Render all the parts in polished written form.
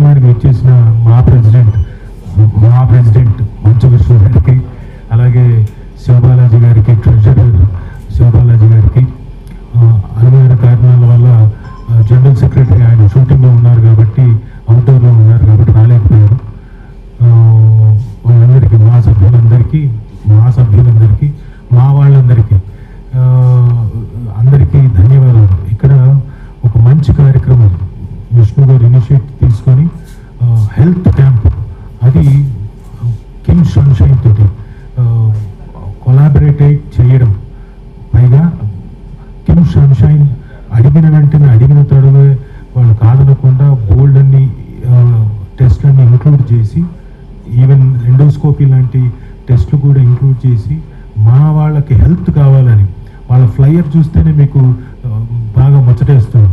కార్యక్రమానికి వచ్చేసిన మా ప్రెసిడెంట్ మంచు విష్ణు గారికి, అలాగే శివబాలాజీ గారికి, ట్రెజరర్ శివబాలాజీ గారికి అనువైన కారణాల వల్ల జనరల్ సెక్రటరీ ఆయన షూటింగ్లో ఉన్నారు కాబట్టి, అవుట్డోర్లో ఉన్నారు కాబట్టి రాలేకపోయారు. వాళ్ళందరికీ, మా సభ్యులందరికీ, మా వాళ్ళందరికీ అందరికీ ధన్యవాదాలు. ఇక్కడ ఒక మంచి కార్యక్రమం విష్ణు గారు ఇనిషియేటివ్ తీసుకొని హెల్త్ క్యాంప్, అది కిమ్ సన్షైన్ తోటి కొలాబరేట్ చేయడం, పైగా కిమ్ సన్షైన్ అడిగిన వెంటనే అడిగిన తడువే వాళ్ళు కాదనకుండా బోల్డ్ అన్ని టెస్ట్లన్నీ ఇంక్లూడ్ చేసి, ఈవెన్ ఎండోస్కోపీ లాంటి టెస్ట్లు కూడా ఇంక్లూడ్ చేసి, మా వాళ్ళకి హెల్త్ కావాలని వాళ్ళ ఫ్లైయర్ చూస్తేనే మీకు బాగా ముచ్చటేస్తుంది.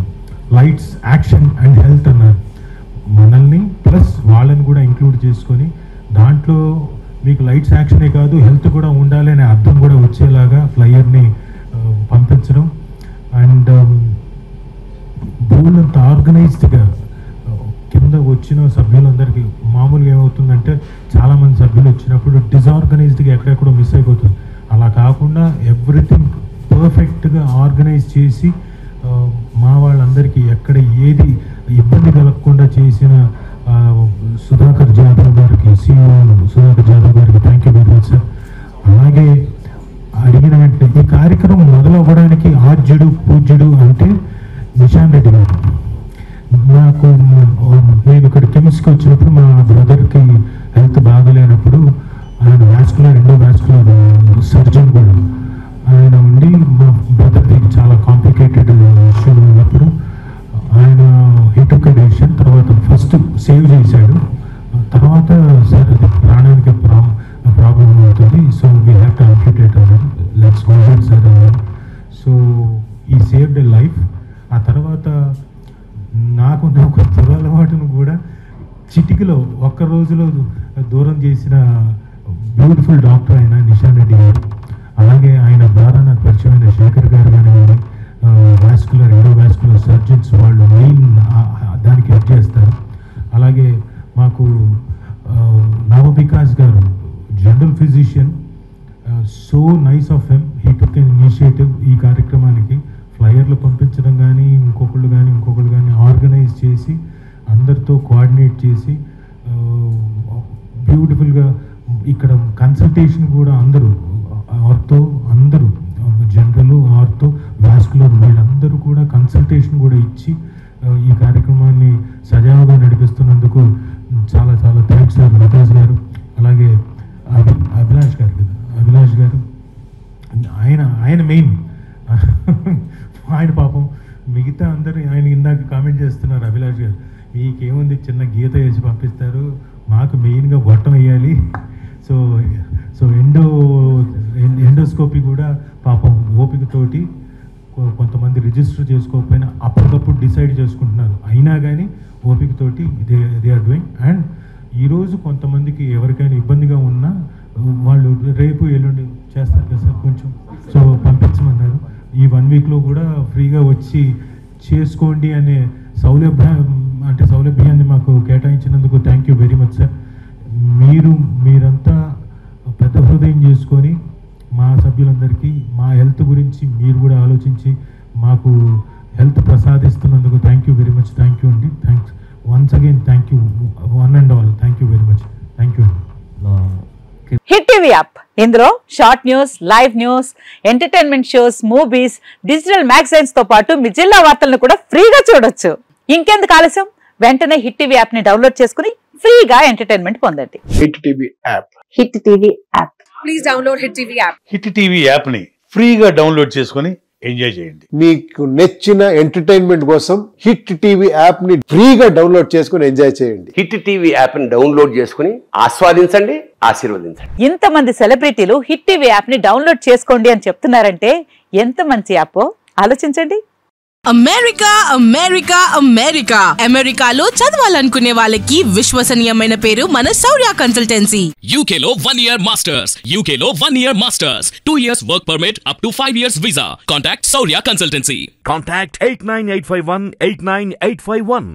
లైట్స్, యాక్షన్ అండ్ హెల్త్ అన్నారు. మనల్ని ప్లస్ వాళ్ళని కూడా ఇంక్లూడ్ చేసుకొని దాంట్లో మీకు లైట్స్ యాక్షనే కాదు హెల్త్ కూడా ఉండాలి అనే అర్థం కూడా వచ్చేలాగా ఫ్లైయర్ని పంపించడం. అండ్ బోల్డంత ఆర్గనైజ్డ్గా కింద వచ్చిన సభ్యులందరికీ, మామూలుగా ఏమవుతుందంటే చాలామంది సభ్యులు వచ్చినప్పుడు డిజార్గనైజ్డ్గా ఎక్కడెక్కడో మిస్ అయిపోతుంది. అలా కాకుండా ఎవ్రీథింగ్ పర్ఫెక్ట్గా ఆర్గనైజ్ చేసి మా వాళ్ళందరికీ ఎక్కడ ఏది ఇబ్బంది కలగకుండా చేసిన సుధాకర్ జాదవ్ గారికి, CEO సుధాకర్ జాదవ్ గారికి thank you very much sir. అలాగే అడిగిన వెంటనే ఈ కార్యక్రమం మొదలవ్వడానికి ఆద్యుడు పూజ్యుడు అంటే నిశాన్ రెడ్డి గారు. నాకు నేను ఇక్కడ కిమ్స్కి వచ్చినప్పుడు మా బ్రదర్కి హెల్త్ బాగలేనప్పుడు ఆయన ఎండోవాస్కులర్ సర్జన్ కూడా ఆయన ఉండి, మా బ్రదర్కి చాలా కాంప్లికేటెడ్ ఇష్యూ ఉన్నప్పుడు ఆయన హిట్ డెసిషన్ తర్వాత ఫస్ట్ సేవ్ చేశాడు. తర్వాత సార్ అది ప్రాణానికి ప్రాబ్లం అవుతుంది, సో వీ హ్యావ్ టు అంప్యూటేట్ అన్నారు. లెట్స్ గో హెడ్ సార్ అన్నారు. సో ఈ సేవ్డ్ ఎ లైఫ్. ఆ తర్వాత నాకు దురలవాటును కూడా చిటికలో ఒక్క రోజులో దూరం చేసిన బ్యూటిఫుల్ డాక్టర్ అయిన నిశాన్ రెడ్డి గారు. అలాగే ఆయన ద్వారా నాకు పరిచయమైన శేఖర్ గారు కానివ్వండి, ఎండోవాస్కులర్ సర్జన్స్, వాళ్ళు మెయిన్ దానికి హెల్ప్ చేస్తారు. అలాగే మాకు నవవికాస్ గారు general physician, so nice of him, he took an initiative ఈ కార్యక్రమానికి. ఫ్లైయర్లు పంపించడం కానీ ఇంకొకళ్ళు కానీ ఆర్గనైజ్ చేసి అందరితో కోఆర్డినేట్ చేసి బ్యూటిఫుల్గా ఇక్కడ కన్సల్టేషన్ కూడా అందరూ జనరల్, ఆర్థో, వాస్కులర్ వీళ్ళందరూ కూడా కన్సల్టేషన్ కూడా ఇచ్చి ఈ కార్యక్రమాన్ని సజావుగా నడిపిస్తున్నందుకు చాలా చాలా థ్యాంక్స్ సార్ వికాస్ గారు. అలాగే అభిలాష్ గారు ఆయన మెయిన్ ఆయన పాపం మిగతా అందరూ ఆయన ఇందాక కామెంట్ చేస్తున్నారు. అభిలాష్ గారు మీకేముంది, చిన్న గీత వేసి పంపిస్తారు, మాకు మెయిన్గా గొట్టం వేయాలి. సో ఎండోస్కోపీ కూడా పాపం ఓపికతోటి కొంతమంది రిజిస్టర్ చేసుకోకపోయినా అప్పటికప్పుడు డిసైడ్ చేసుకుంటున్నారు. అయినా కానీ ఓపికతోటి దే ఆర్ డూయింగ్. అండ్ ఈరోజు కొంతమందికి ఎవరికైనా ఇబ్బందిగా ఉన్నా వాళ్ళు రేపు ఎల్లుండి చేస్తారు కదా సార్, కొంచెం సో పంపించమన్నారు. ఈ 1 వీక్లో కూడా ఫ్రీగా వచ్చి చేసుకోండి అనే సౌలభ్యాన్ని మాకు కేటాయించినందుకు thank you very much sir. మీరంతా పెద్ద హృదయం చేసుకొని మా సభ్యులందరికీ మా హెల్త్ గురించి మీరు కూడా ఆలోచించి మాకు హెల్త్ ప్రసాదిస్తున్నందుకు thank you very much. Thank you అండి. Thanks once again. Thank you one and all. Thank you very much. Thank you అండి. హిట్ టీవీ యాప్, ఇందులో short news, live news, entertainment shows, movies, digital magazines తో పాటు మీ జిల్లా వార్తలను కూడా ఫ్రీగా చూడొచ్చు. ఇంకెందుకు ఆలస్యం, వెంటనే హిట్ టీవీ యాప్ ని డౌన్లోడ్ చేసుకుని ఫ్రీగా ఎంటర్టైన్మెంట్ పొందండి. Hit TV app. Hit TV app. Please download hit TV app. Hit TV app ని ఫ్రీగా డౌన్లోడ్ చేసుకుని ఎంజాయ్ చేయండి. మీకు నచ్చిన ఎంటర్టైన్మెంట్ కోసం హిట్ టీవీ యాప్ ని ఫ్రీగా డౌన్లోడ్ చేసుకుని ఎంజాయ్ చేయండి. హిట్ టీవీ యాప్ ని డౌన్లోడ్ చేసుకుని ఆస్వాదించండి, ఆశీర్వదించండి. ఇంతమంది సెలబ్రిటీలు హిట్ టీవీ యాప్ ని డౌన్లోడ్ చేసుకోండి అని చెప్తున్నారంటే ఎంత మంచి యాప్ ఆలోచించండి. అమెరికా అమెరికా అమెరికా అమెరికాలో చదవాలనుకునే వాళ్ళకి విశ్వసనీయమైన పేరు మన శౌర్య కన్సల్టెన్సీ. UK లో 1 year masters, UK లో 1 year masters, 2 years work permit up to 5 years visa. Contact Shaurya Consultancy. Contact 89851 89851.